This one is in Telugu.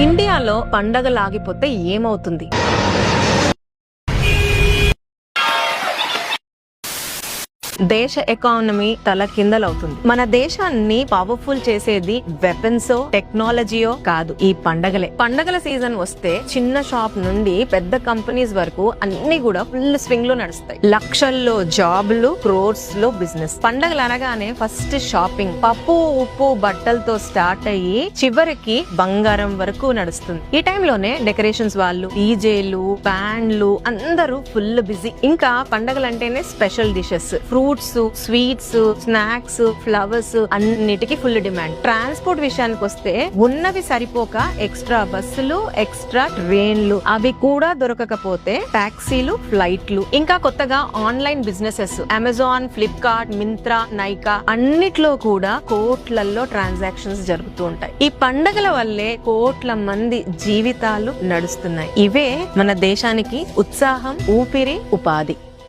ఇండియాలో పండగలు ఆగిపోతే ఏమవుతుంది? దేశ ఎకానమీ తల కిందలవుతుంది. మన దేశాన్ని పవర్ఫుల్ చేసేది వెపన్సో టెక్నాలజీయో కాదు, ఈ పండగలే. పండగల సీజన్ వస్తే చిన్న షాప్ నుండి పెద్ద కంపెనీస్ వరకు అన్ని కూడా ఫుల్ స్వింగ్ లో నడుస్తాయి. లక్షల్లో జాబ్లు, క్రోర్స్ లో బిజినెస్. పండగలు అనగానే ఫస్ట్ షాపింగ్, పప్పు ఉప్పు బట్టలతో స్టార్ట్ అయ్యి చివరికి బంగారం వరకు నడుస్తుంది. ఈ టైంలోనే డెకరేషన్స్ వాళ్ళు, డీజేలు, బ్యాండ్లు అందరూ ఫుల్ బిజీ. ఇంకా పండగలంటేనే special dishes, fruits, sweets, snacks, flowers అన్నిటికీ ఫుల్ డిమాండ్. ట్రాన్స్పోర్ట్ విషయానికి వస్తే ఉన్నవి సరిపోక ఎక్స్ట్రా బస్సులు, ఎక్స్ట్రా ట్రైన్లు, అవి కూడా దొరకకపోతే టాక్సీలు, ఫ్లైట్లు. ఇంకా కొత్తగా online businesses, Amazon, Flipkart, Myntra, Nykaa అన్నిట్లో కూడా కోట్లల్లో ట్రాన్సాక్షన్స్ జరుగుతూ ఉంటాయి. ఈ పండగల వల్లే కోట్ల మంది జీవితాలు నడుస్తున్నాయి. ఇవే మన దేశానికి ఉత్సాహం, ఊపిరి, ఉపాధి.